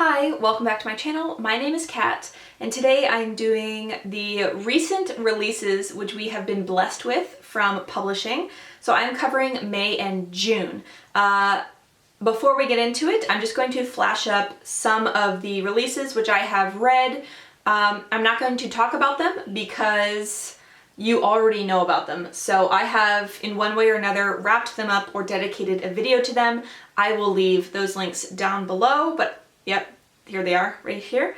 Hi, welcome back to my channel. My name is Kat, and today I'm doing the recent releases which we have been blessed with from publishing. So I'm covering May and June. Before we get into it, I'm just going to flash up some of the releases which I have read. I'm not going to talk about them because you already know about them. So I have, in one way or another, wrapped them up or dedicated a video to them. I will leave those links down below, but yep, here they are, right here.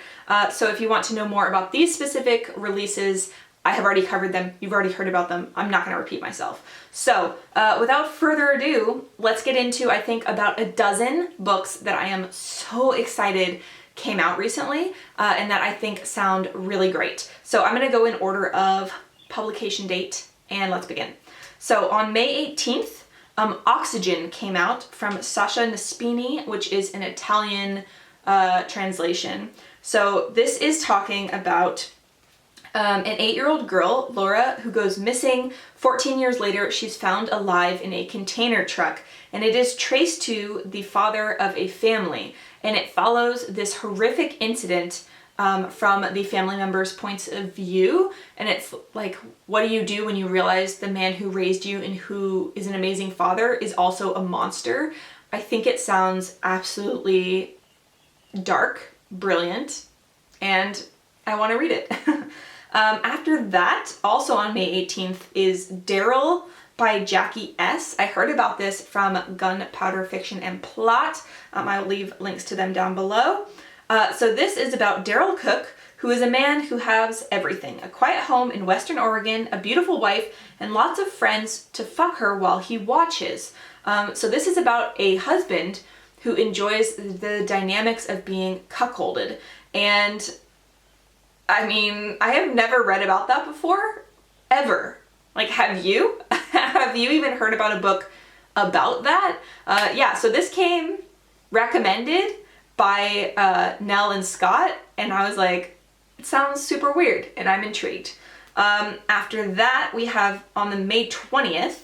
So if you want to know more about these specific releases, I have already covered them. You've already heard about them. I'm not going to repeat myself. So without further ado, let's get into, I think, about a dozen books that I am so excited came out recently and that I think sound really great. So I'm going to go in order of publication date, and let's begin. So on May 18th, Oxygen came out from Sacha Naspini, which is an Italian translation. So this is talking about an 8-year-old girl, Laura, who goes missing. 14 years later, she's found alive in a container truck, and it is traced to the father of a family, and it follows this horrific incident from the family members' points of view. And it's like, what do you do when you realize the man who raised you and who is an amazing father is also a monster? I think it sounds absolutely dark, brilliant, and I want to read it. After that, also on May 18th, is Darryl by Jackie S. I heard about this from Gunpowder Fiction and Plot. I'll leave links to them down below. So this is about Darryl Cook, who is a man who has everything: a quiet home in Western Oregon, a beautiful wife, and lots of friends to fuck her while he watches. So this is about a husband who enjoys the dynamics of being cuckolded. And I mean, I have never read about that before, ever. Like, have you? Have you even heard about a book about that? Yeah, so this came recommended by Neal and Scott, and I was like, it sounds super weird, and I'm intrigued. After that, we have on the May 20th,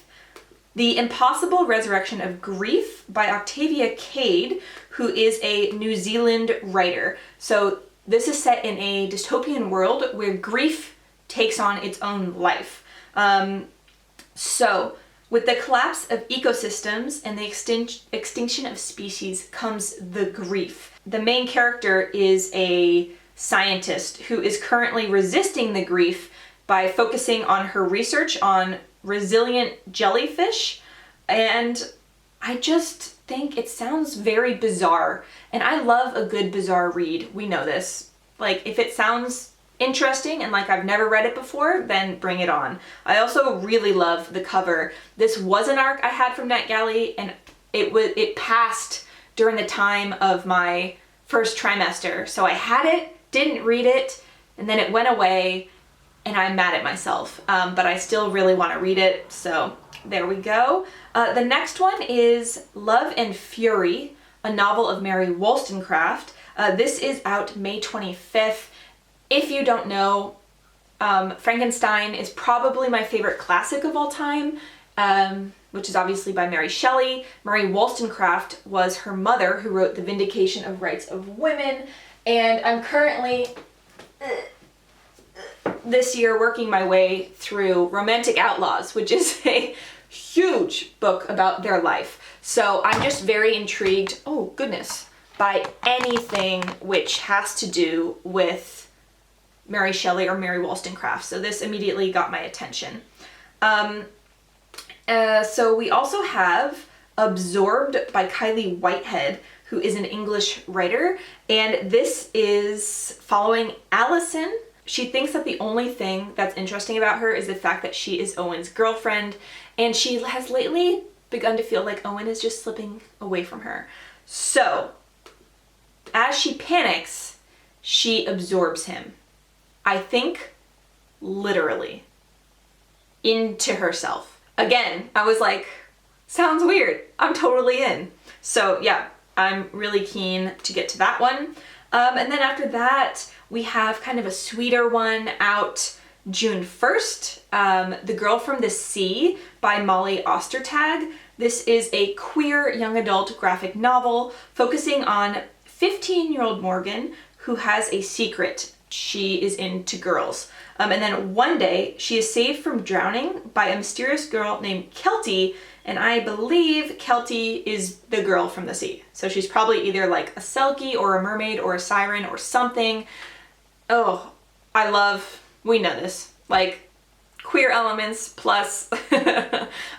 The Impossible Resurrection of Grief by Octavia Cade, who is a New Zealand writer. So this is set in a dystopian world where grief takes on its own life. So with the collapse of ecosystems and the extinction of species comes the grief. The main character is a scientist who is currently resisting the grief by focusing on her research on resilient jellyfish, and I just think it sounds very bizarre, and I love a good bizarre read. We know this. Like, if it sounds interesting and like I've never read it before, then bring it on. I also really love the cover. This was an arc I had from NetGalley, and it passed during the time of my first trimester. So I had it, didn't read it, and then it went away, and I'm mad at myself. But I still really want to read it, so there we go. The next one is Love and Fury, a novel of Mary Wollstonecraft. This is out May 25th. If you don't know, Frankenstein is probably my favorite classic of all time, which is obviously by Mary Shelley. Mary Wollstonecraft was her mother, who wrote The Vindication of Rights of Women, and I'm currently this year working my way through Romantic Outlaws, which is a huge book about their life. So I'm just very intrigued, oh goodness, by anything which has to do with Mary Shelley or Mary Wollstonecraft. So this immediately got my attention. So we also have Absorbed by Kylie Whitehead, who is an English writer, and this is following Allison. She thinks that the only thing that's interesting about her is the fact that she is Owen's girlfriend, and she has lately begun to feel like Owen is just slipping away from her. So, as she panics, she absorbs him. I think literally into herself. Again, I was like, sounds weird. I'm totally in. So yeah, I'm really keen to get to that one. And then after that, we have kind of a sweeter one out June 1st, The Girl from the Sea by Molly Ostertag. This is a queer young adult graphic novel focusing on 15-year-old Morgan who has a secret. She is into girls. And then one day she is saved from drowning by a mysterious girl named Kelty, and I believe Kelty is the girl from the sea. So she's probably either like a Selkie or a mermaid or a siren or something. Oh, we know this, like queer elements plus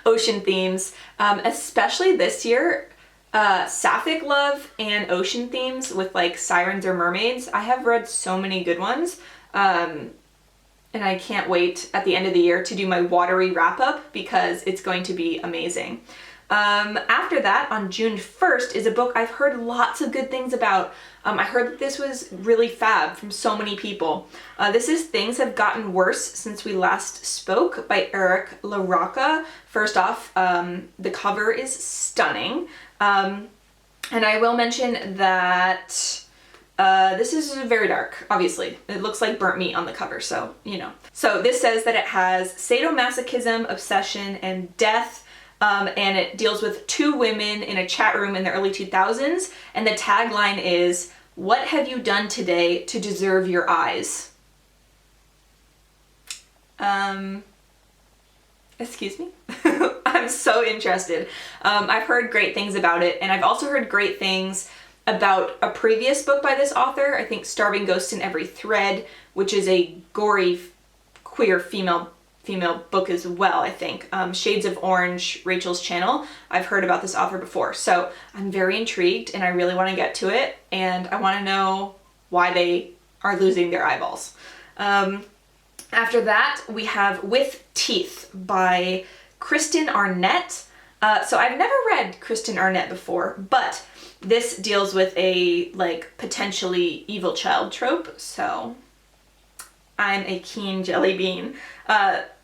ocean themes, especially this year. Sapphic love and ocean themes with like sirens or mermaids. I have read so many good ones. And I can't wait at the end of the year to do my watery wrap up because it's going to be amazing. After that, on June 1st is a book I've heard lots of good things about. I heard that this was really fab from so many people. This is Things Have Gotten Worse Since We Last Spoke by LaRocca. First off, the cover is stunning. And I will mention that this is very dark, obviously. It looks like burnt meat on the cover, so, you know. So this says that it has sadomasochism, obsession, and death, and it deals with two women in a chat room in the early 2000s, and the tagline is, "What have you done today to deserve your eyes?" Excuse me? I'm so interested. I've heard great things about it, and I've also heard great things about a previous book by this author, I think Starving Ghost in Every Thread, which is a gory queer female book as well, I think. Shades of Orange, Rachel's Channel. I've heard about this author before, so I'm very intrigued and I really want to get to it, and I want to know why they are losing their eyeballs. After that, we have With Teeth by Kristen Arnett. So I've never read Kristen Arnett before, but this deals with a, like, potentially evil child trope, so I'm a keen jelly bean.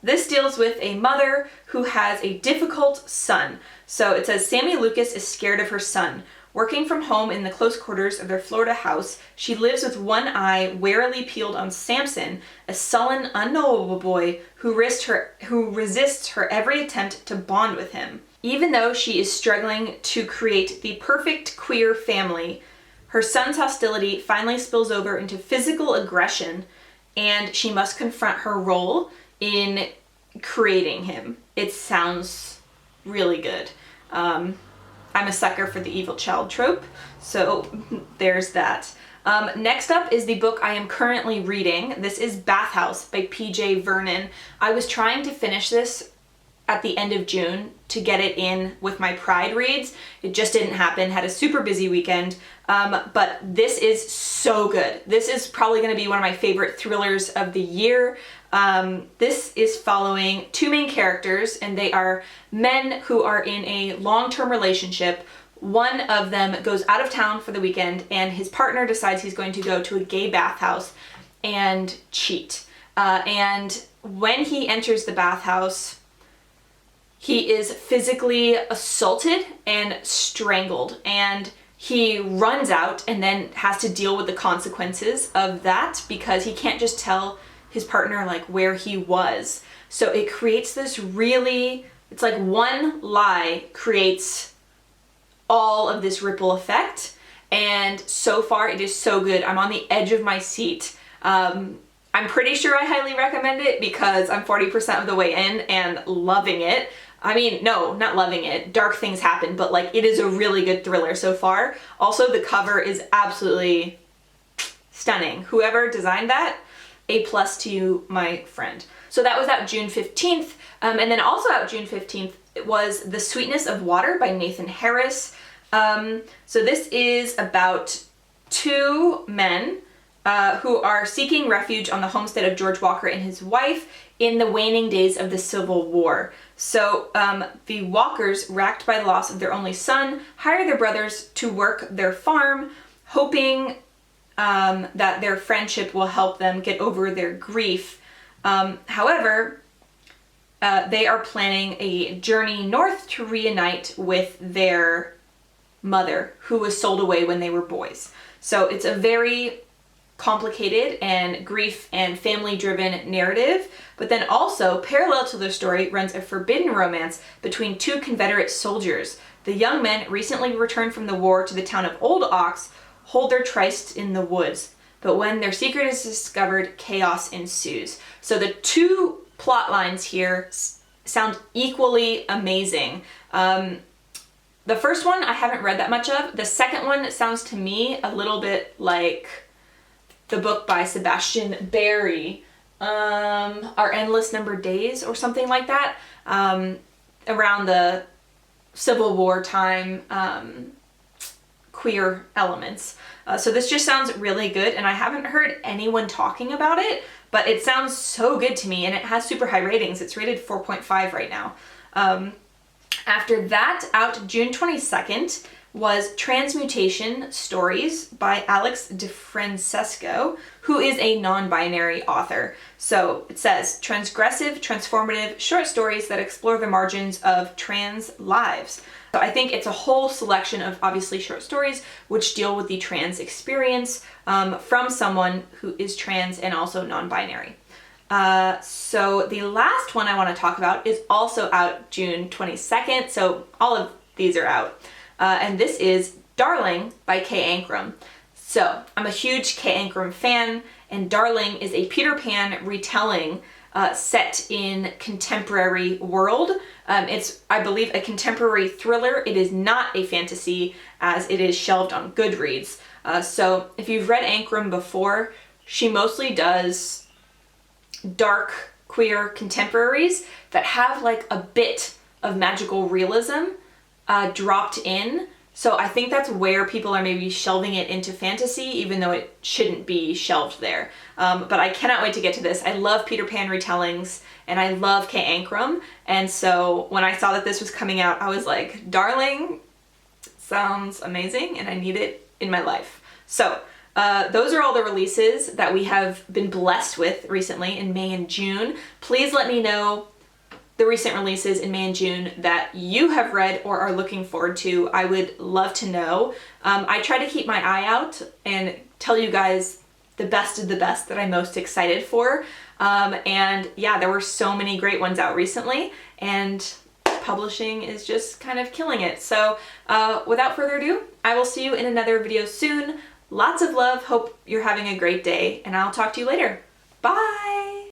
This deals with a mother who has a difficult son. So it says, Sammy Lucas is scared of her son. Working from home in the close quarters of their Florida house, she lives with one eye warily peeled on Samson, a sullen, unknowable boy who resists her every attempt to bond with him. Even though she is struggling to create the perfect queer family, her son's hostility finally spills over into physical aggression, and she must confront her role in creating him. It sounds really good. I'm a sucker for the evil child trope, so there's that. Next up is the book I am currently reading. This is Bathhouse by PJ Vernon. I was trying to finish this at the end of June to get it in with my Pride reads. It just didn't happen, had a super busy weekend, but this is so good. This is probably gonna be one of my favorite thrillers of the year. This is following two main characters, and they are men who are in a long-term relationship. One of them goes out of town for the weekend, and his partner decides he's going to go to a gay bathhouse and cheat. And when he enters the bathhouse, he is physically assaulted and strangled, and he runs out and then has to deal with the consequences of that because he can't just tell his partner like where he was. So it creates this it's like one lie creates all of this ripple effect, and so far it is so good. I'm on the edge of my seat. I'm pretty sure I highly recommend it because I'm 40% of the way in and loving it. I mean, no, not loving it. Dark things happen, but like it is a really good thriller so far. Also, the cover is absolutely stunning. Whoever designed that, A+ to you, my friend. So that was out June 15th. And then also out June 15th was The Sweetness of Water by Nathan Harris. So this is about two men who are seeking refuge on the homestead of George Walker and his wife in the waning days of the Civil War. So the Walkers, racked by the loss of their only son, hire their brothers to work their farm, hoping that their friendship will help them get over their grief. However, they are planning a journey north to reunite with their mother, who was sold away when they were boys. So it's a very complicated and grief and family-driven narrative, but then also parallel to their story runs a forbidden romance between two Confederate soldiers. The young men recently returned from the war to the town of Old Ox, hold their tryst in the woods, but when their secret is discovered, chaos ensues. So the two plot lines here sound equally amazing. The first one I haven't read that much of. The second one sounds to me a little bit like the book by Sebastian Barry, Our Endless Numbered Days or something like that, around the Civil War time, queer elements. So this just sounds really good, and I haven't heard anyone talking about it, but it sounds so good to me, and it has super high ratings. It's rated 4.5 right now. After that, out June 22nd, was Transmutation Stories by Alex DeFrancesco, who is a non-binary author. So it says, transgressive, transformative short stories that explore the margins of trans lives. So I think it's a whole selection of obviously short stories which deal with the trans experience from someone who is trans and also non-binary. So the last one I want to talk about is also out June 22nd, so all of these are out. And this is Darling by Kay Ancrum. So I'm a huge Kay Ancrum fan, and Darling is a Peter Pan retelling set in contemporary world. It's, I believe, a contemporary thriller. It is not a fantasy, as it is shelved on Goodreads. So if you've read Ancrum before, she mostly does dark queer contemporaries that have like a bit of magical realism dropped in. So I think that's where people are maybe shelving it into fantasy, even though it shouldn't be shelved there. But I cannot wait to get to this. I love Peter Pan retellings, and I love Kay Ancrum. And so when I saw that this was coming out, I was like, Darling sounds amazing, and I need it in my life. So those are all the releases that we have been blessed with recently in May and June. Please let me know the recent releases in May and June that you have read or are looking forward to. I would love to know. I try to keep my eye out and tell you guys the best of the best that I'm most excited for. And yeah, there were so many great ones out recently, and publishing is just kind of killing it. So without further ado, I will see you in another video soon. Lots of love, hope you're having a great day, and I'll talk to you later. Bye!